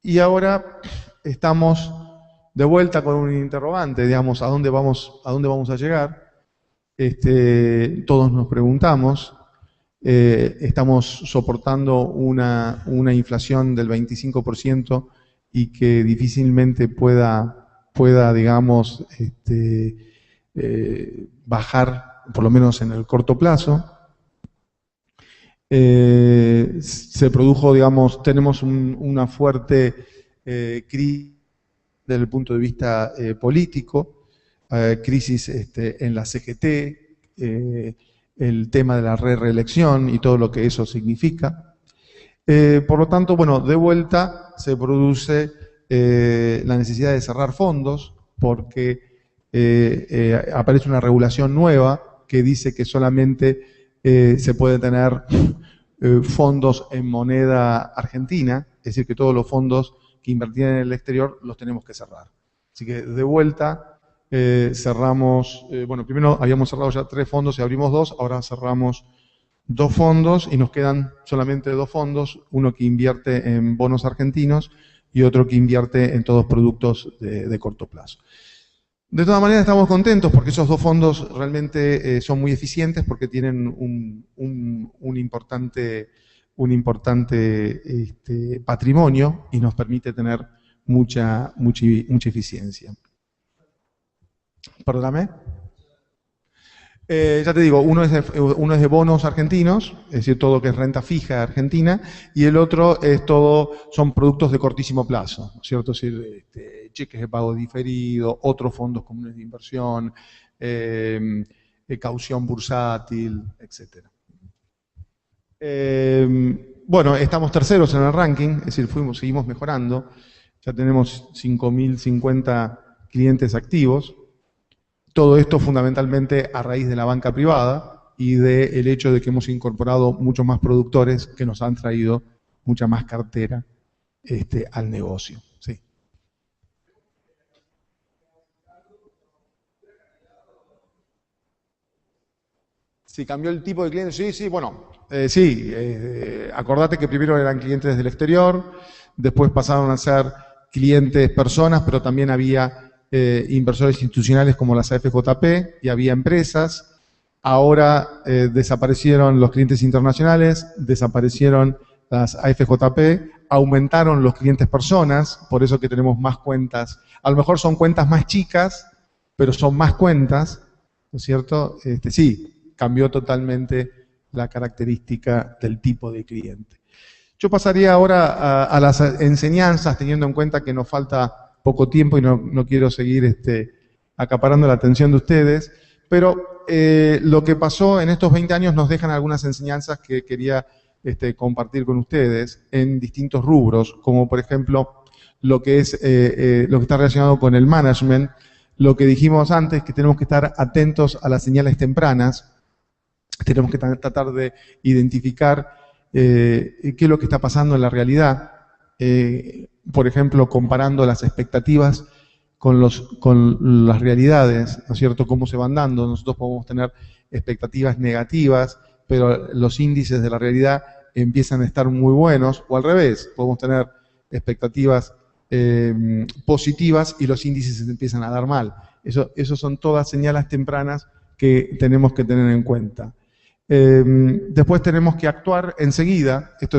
y ahora estamos de vuelta con un interrogante, digamos, ¿a dónde vamos a llegar? Todos nos preguntamos, estamos soportando una inflación del 25% y que difícilmente pueda digamos, bajar, por lo menos en el corto plazo. Se produjo, digamos, tenemos una fuerte crisis desde el punto de vista político, crisis en la CGT, el tema de la reelección y todo lo que eso significa. Por lo tanto, bueno, de vuelta se produce la necesidad de cerrar fondos porque aparece una regulación nueva que dice que solamente se puede tener fondos en moneda argentina, es decir, que todos los fondos que invertían en el exterior los tenemos que cerrar. Así que de vuelta cerramos, bueno, primero habíamos cerrado ya 3 fondos y abrimos 2, ahora cerramos 2 fondos y nos quedan solamente 2 fondos, uno que invierte en bonos argentinos y otro que invierte en todos productos de corto plazo. De todas maneras estamos contentos porque esos 2 fondos realmente son muy eficientes porque tienen un importante patrimonio y nos permite tener mucha eficiencia. Perdóname. Ya te digo, uno es de bonos argentinos, es decir, todo lo que es renta fija argentina, y el otro es son productos de cortísimo plazo, ¿no es cierto? Es decir, cheques de pago diferido, otros fondos comunes de inversión, caución bursátil, etc. Bueno, estamos terceros en el ranking, es decir, seguimos mejorando, ya tenemos 5.050 clientes activos. Todo esto fundamentalmente a raíz de la banca privada y del hecho de que hemos incorporado muchos más productores que nos han traído mucha más cartera al negocio. Sí. Si cambió el tipo de clientes, sí, bueno, sí, acordate que primero eran clientes del exterior, después pasaron a ser clientes personas, pero también había inversores institucionales como las AFJP y había empresas. Ahora desaparecieron los clientes internacionales, desaparecieron las AFJP, aumentaron los clientes personas, por eso que tenemos más cuentas. A lo mejor son cuentas más chicas, pero son más cuentas, ¿no es cierto? Sí, cambió totalmente la característica del tipo de cliente. Yo pasaría ahora a las enseñanzas, teniendo en cuenta que nos falta poco tiempo y no quiero seguir acaparando la atención de ustedes, pero lo que pasó en estos 20 años nos dejan algunas enseñanzas que quería compartir con ustedes en distintos rubros, como por ejemplo lo que está relacionado con el management, lo que dijimos antes, que tenemos que estar atentos a las señales tempranas, tenemos que tratar de identificar qué es lo que está pasando en la realidad, por ejemplo, comparando las expectativas con las realidades, ¿no es cierto?, cómo se van dando. Nosotros podemos tener expectativas negativas, pero los índices de la realidad empiezan a estar muy buenos, o al revés, podemos tener expectativas positivas y los índices se empiezan a dar mal. Eso son todas señales tempranas que tenemos que tener en cuenta. Después tenemos que actuar enseguida. Esto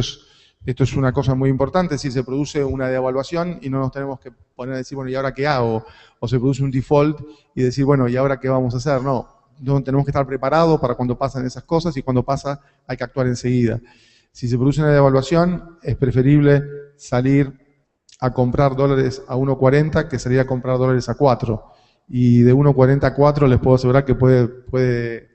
es una cosa muy importante, si se produce una devaluación y no nos tenemos que poner a decir, bueno, ¿y ahora qué hago? O se produce un default y decir, bueno, ¿y ahora qué vamos a hacer? No, tenemos que estar preparados para cuando pasan esas cosas y cuando pasa hay que actuar enseguida. Si se produce una devaluación, es preferible salir a comprar dólares a 1.40 que salir a comprar dólares a 4. Y de 1.40 a 4 les puedo asegurar que puede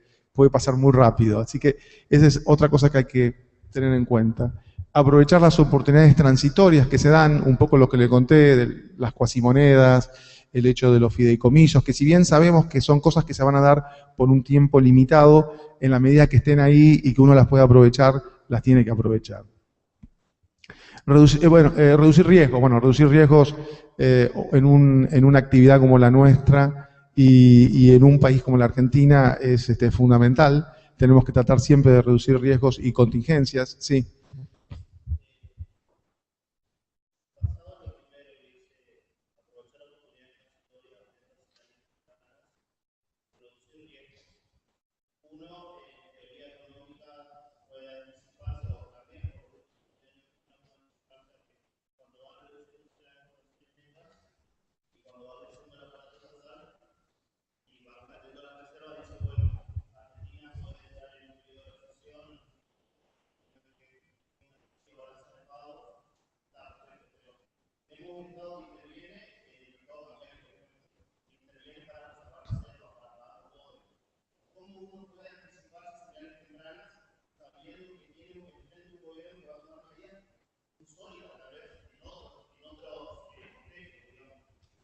pasar muy rápido. Así que esa es otra cosa que hay que tener en cuenta. Aprovechar las oportunidades transitorias que se dan, un poco lo que le conté de las cuasimonedas, el hecho de los fideicomisos, que si bien sabemos que son cosas que se van a dar por un tiempo limitado, en la medida que estén ahí y que uno las pueda aprovechar, las tiene que aprovechar. Reducir riesgos. Bueno, reducir riesgos en una actividad como la nuestra y en un país como la Argentina es fundamental. Tenemos que tratar siempre de reducir riesgos y contingencias. Sí.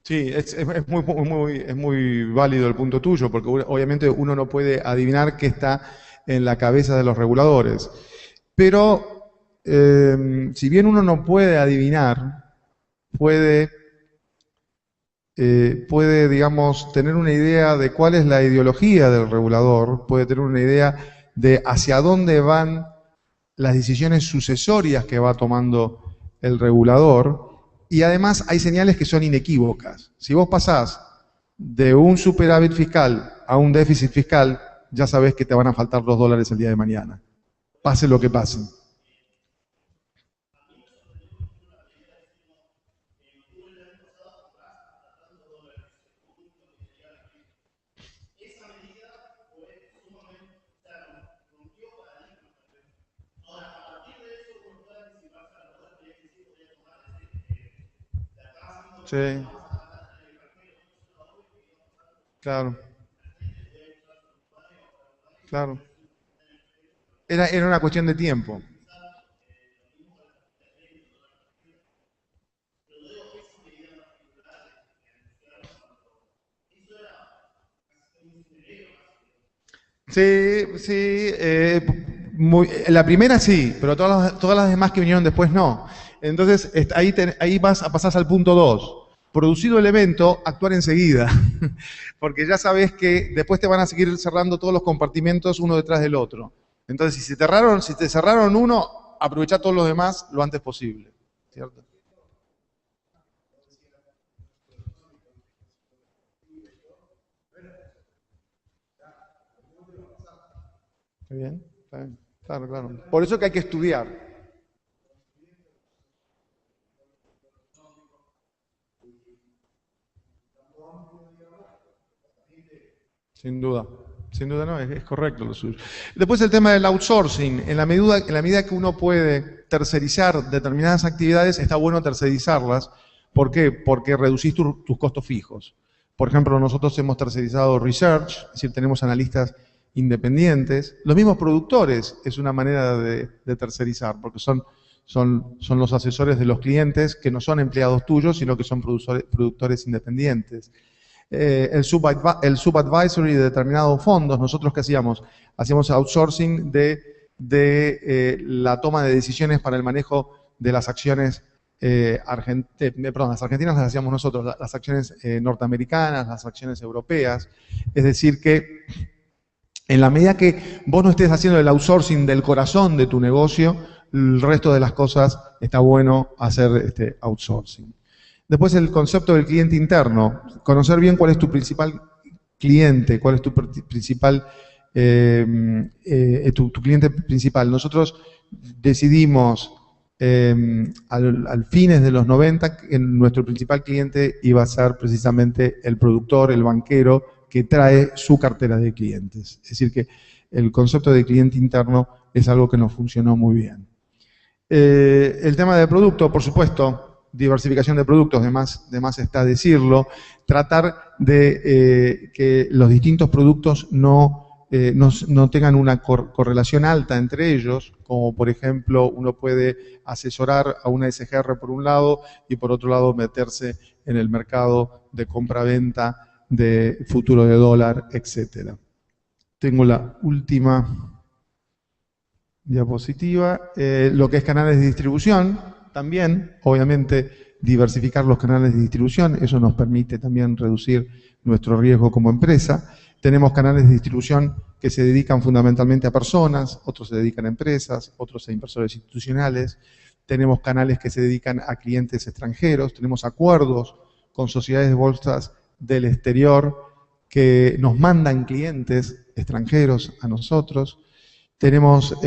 Sí, es muy válido el punto tuyo, porque obviamente uno no puede adivinar qué está en la cabeza de los reguladores. Pero, si bien uno no puede adivinar, puede, digamos, tener una idea de cuál es la ideología del regulador, puede tener una idea de hacia dónde van las decisiones sucesorias que va tomando el regulador. Y además hay señales que son inequívocas. Si vos pasás de un superávit fiscal a un déficit fiscal, ya sabés que te van a faltar $2 el día de mañana. Pase lo que pase. Sí. Claro. Claro. Era una cuestión de tiempo. Sí, sí. La primera sí, pero todas las demás que vinieron después no. Entonces, ahí vas a pasar al punto 2. Producido el evento, actuar enseguida. Porque ya sabes que después te van a seguir cerrando todos los compartimentos uno detrás del otro. Entonces, si te cerraron uno, aprovecha todos los demás lo antes posible. ¿Cierto? ¿Está bien? ¿Está bien? Claro, claro. Por eso que hay que estudiar. Sin duda no, es correcto lo suyo. Después el tema del outsourcing, en la medida que uno puede tercerizar determinadas actividades, está bueno tercerizarlas. ¿Por qué? Porque reducís tus costos fijos. Por ejemplo, nosotros hemos tercerizado research, es decir, tenemos analistas independientes. Los mismos productores es una manera de tercerizar, porque son los asesores de los clientes que no son empleados tuyos, sino que son productores independientes. El subadvisory de determinados fondos, ¿nosotros qué hacíamos? Hacíamos outsourcing de la toma de decisiones para el manejo de las acciones las argentinas las hacíamos nosotros, las acciones norteamericanas, las acciones europeas. Es decir que en la medida que vos no estés haciendo el outsourcing del corazón de tu negocio, el resto de las cosas está bueno hacer outsourcing. Después el concepto del cliente interno, conocer bien cuál es tu principal cliente, cuál es tu principal, tu cliente principal. Nosotros decidimos al fines de los 90 que nuestro principal cliente iba a ser precisamente el productor, el banquero, que trae su cartera de clientes. Es decir que el concepto de cliente interno es algo que nos funcionó muy bien. El tema de producto, por supuesto, diversificación de productos, de más está decirlo, tratar de que los distintos productos no tengan una correlación alta entre ellos, como por ejemplo uno puede asesorar a una SGR por un lado y por otro lado meterse en el mercado de compra-venta de futuro de dólar, etc. Tengo la última diapositiva, lo que es canales de distribución. También, obviamente, diversificar los canales de distribución, eso nos permite también reducir nuestro riesgo como empresa. Tenemos canales de distribución que se dedican fundamentalmente a personas, otros se dedican a empresas, otros a inversores institucionales. Tenemos canales que se dedican a clientes extranjeros, tenemos acuerdos con sociedades de bolsas del exterior que nos mandan clientes extranjeros a nosotros. Tenemos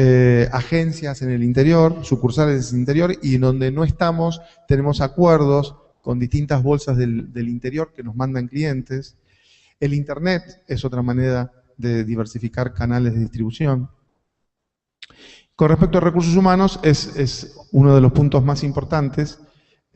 agencias en el interior, sucursales en el interior, y en donde no estamos tenemos acuerdos con distintas bolsas del interior que nos mandan clientes. El Internet es otra manera de diversificar canales de distribución. Con respecto a recursos humanos, es uno de los puntos más importantes.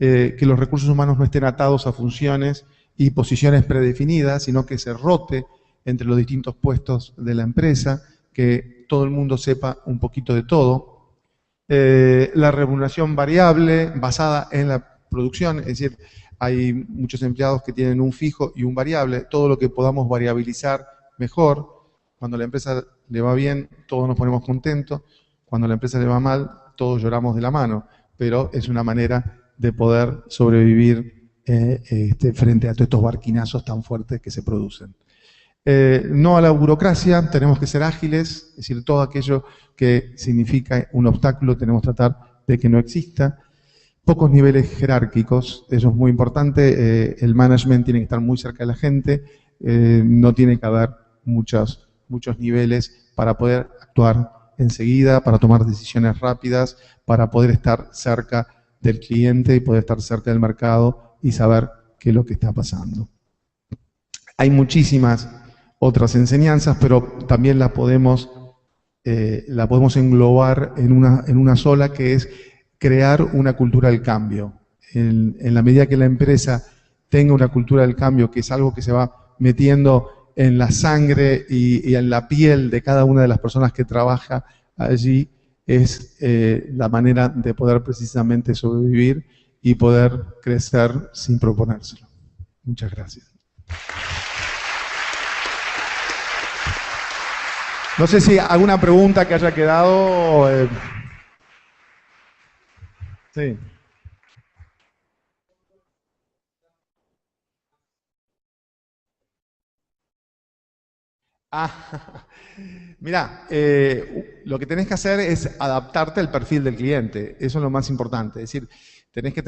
que los recursos humanos no estén atados a funciones y posiciones predefinidas, sino que se rote entre los distintos puestos de la empresa, que todo el mundo sepa un poquito de todo. La remuneración variable basada en la producción, es decir, hay muchos empleados que tienen un fijo y un variable, todo lo que podamos variabilizar mejor. Cuando a la empresa le va bien, todos nos ponemos contentos, cuando a la empresa le va mal, todos lloramos de la mano, pero es una manera de poder sobrevivir frente a todos estos barquinazos tan fuertes que se producen. No a la burocracia, tenemos que ser ágiles, es decir, todo aquello que significa un obstáculo tenemos que tratar de que no exista. Pocos niveles jerárquicos, eso es muy importante, el management tiene que estar muy cerca de la gente, no tiene que haber muchos niveles para poder actuar enseguida, para tomar decisiones rápidas, para poder estar cerca del cliente y poder estar cerca del mercado y saber qué es lo que está pasando. Hay muchísimas otras enseñanzas, pero también la podemos englobar en una sola, que es crear una cultura del cambio. En la medida que la empresa tenga una cultura del cambio, que es algo que se va metiendo en la sangre y en la piel de cada una de las personas que trabaja allí, es la manera de poder precisamente sobrevivir y poder crecer sin proponérselo. Muchas gracias. No sé si alguna pregunta que haya quedado. Sí. Mirá, lo que tenés que hacer es adaptarte al perfil del cliente. Eso es lo más importante. Es decir, tenés que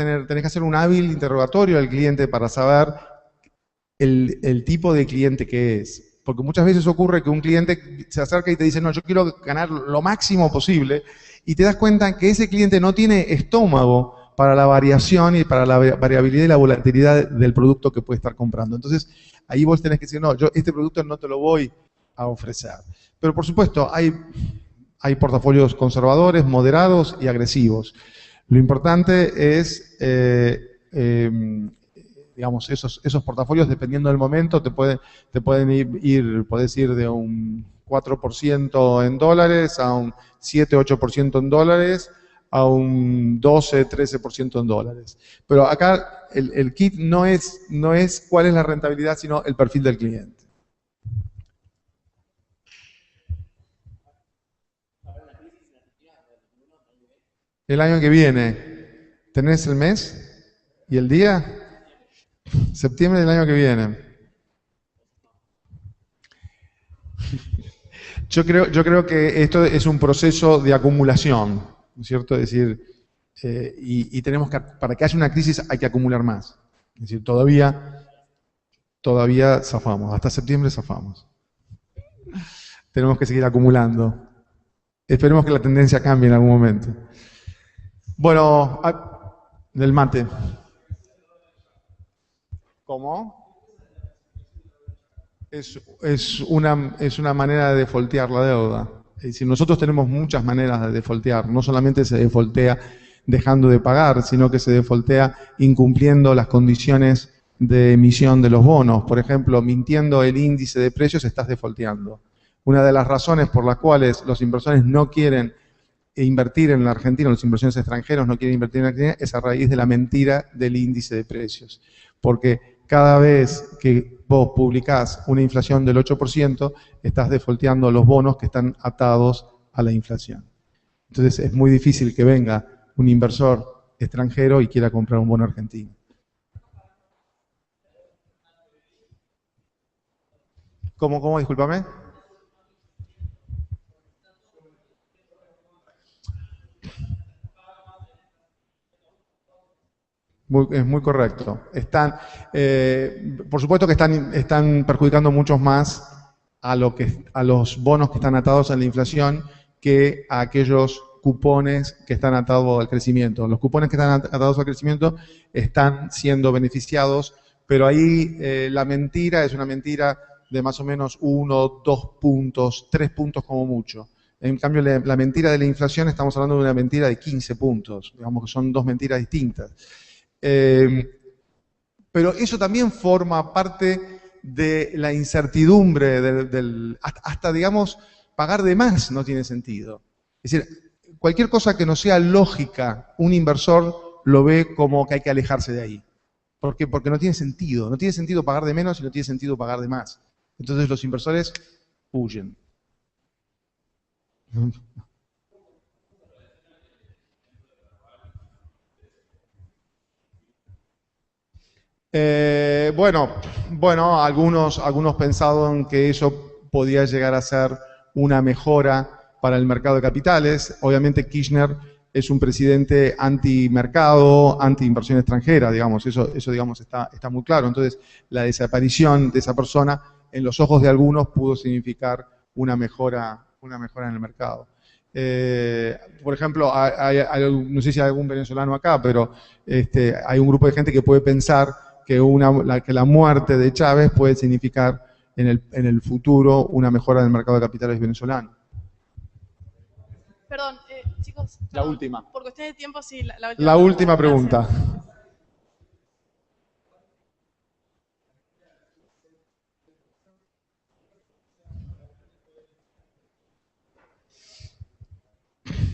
hacer un hábil interrogatorio al cliente para saber el tipo de cliente que es. Porque muchas veces ocurre que un cliente se acerca y te dice, no, yo quiero ganar lo máximo posible, y te das cuenta que ese cliente no tiene estómago para la variación y para la variabilidad y la volatilidad del producto que puede estar comprando. Entonces, ahí vos tenés que decir, no, yo este producto no te lo voy a ofrecer. Pero por supuesto, hay portafolios conservadores, moderados y agresivos. Lo importante es, digamos, esos portafolios, dependiendo del momento, pueden ir de un 4% en dólares a un 7-8% en dólares, a un 12-13% en dólares. Pero acá el kit no es cuál es la rentabilidad, sino el perfil del cliente. El año que viene, ¿tenés el mes y el día? Septiembre del año que viene. Yo creo que esto es un proceso de acumulación, ¿no es cierto? Es decir, y tenemos que, para que haya una crisis hay que acumular más. Es decir, todavía zafamos, hasta septiembre zafamos. Tenemos que seguir acumulando. Esperemos que la tendencia cambie en algún momento. Bueno, del mate. ¿Cómo? Es una manera de defaultear la deuda. Es decir, nosotros tenemos muchas maneras de defaultear. No solamente se defaultea dejando de pagar, sino que se defaultea incumpliendo las condiciones de emisión de los bonos. Por ejemplo, mintiendo el índice de precios estás defaulteando. Una de las razones por las cuales los inversores no quieren invertir en la Argentina, los inversores extranjeros no quieren invertir en la Argentina, es a raíz de la mentira del índice de precios. Porque cada vez que vos publicás una inflación del 8%, estás defaulteando los bonos que están atados a la inflación. Entonces es muy difícil que venga un inversor extranjero y quiera comprar un bono argentino. ¿Cómo? Discúlpame. Es muy correcto. Por supuesto que están perjudicando mucho más a los bonos que están atados a la inflación que a aquellos cupones que están atados al crecimiento. Los cupones que están atados al crecimiento están siendo beneficiados, pero ahí la mentira es una mentira de más o menos 1, 2 puntos, 3 puntos como mucho. En cambio, la mentira de la inflación, estamos hablando de una mentira de 15 puntos. Digamos que son dos mentiras distintas. Pero eso también forma parte de la incertidumbre, hasta, digamos, pagar de más no tiene sentido. Es decir, cualquier cosa que no sea lógica, un inversor lo ve como que hay que alejarse de ahí. ¿Por qué? Porque no tiene sentido. No tiene sentido pagar de menos y no tiene sentido pagar de más. Entonces los inversores huyen. Bueno, algunos pensaron que eso podía llegar a ser una mejora para el mercado de capitales. Obviamente Kirchner es un presidente anti-mercado, anti-inversión extranjera, digamos, eso digamos, está muy claro. Entonces, la desaparición de esa persona, en los ojos de algunos, pudo significar una mejora en el mercado. Por ejemplo, no sé si hay algún venezolano acá, pero hay un grupo de gente que puede pensar que la muerte de Chávez puede significar en el futuro una mejora del mercado de capitales venezolano. Perdón, chicos. La última. Por cuestión de tiempo, sí, la última pregunta.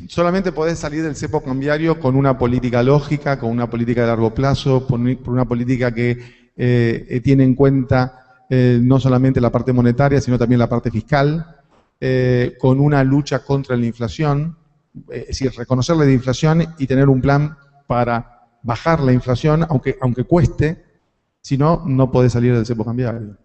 Solamente podés salir del cepo cambiario con una política lógica, con una política de largo plazo, por una política que tiene en cuenta no solamente la parte monetaria, sino también la parte fiscal, con una lucha contra la inflación, es decir, reconocer la inflación y tener un plan para bajar la inflación, aunque cueste, si no, no podés salir del cepo cambiario.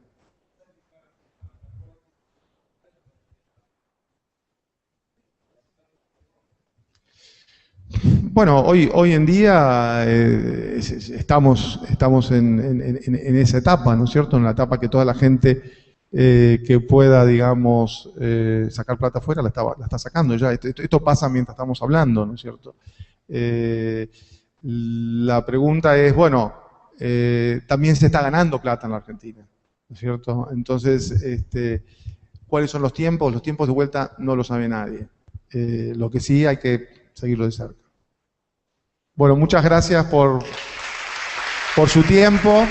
Bueno, hoy en día estamos en esa etapa, ¿no es cierto? En la etapa que toda la gente que pueda, digamos, sacar plata afuera la está sacando ya. Esto pasa mientras estamos hablando, ¿no es cierto? La pregunta es, bueno, también se está ganando plata en la Argentina, ¿no es cierto? Entonces, ¿cuáles son los tiempos? Los tiempos de vuelta no lo sabe nadie. Lo que sí hay que seguirlo de cerca. Bueno, muchas gracias por su tiempo.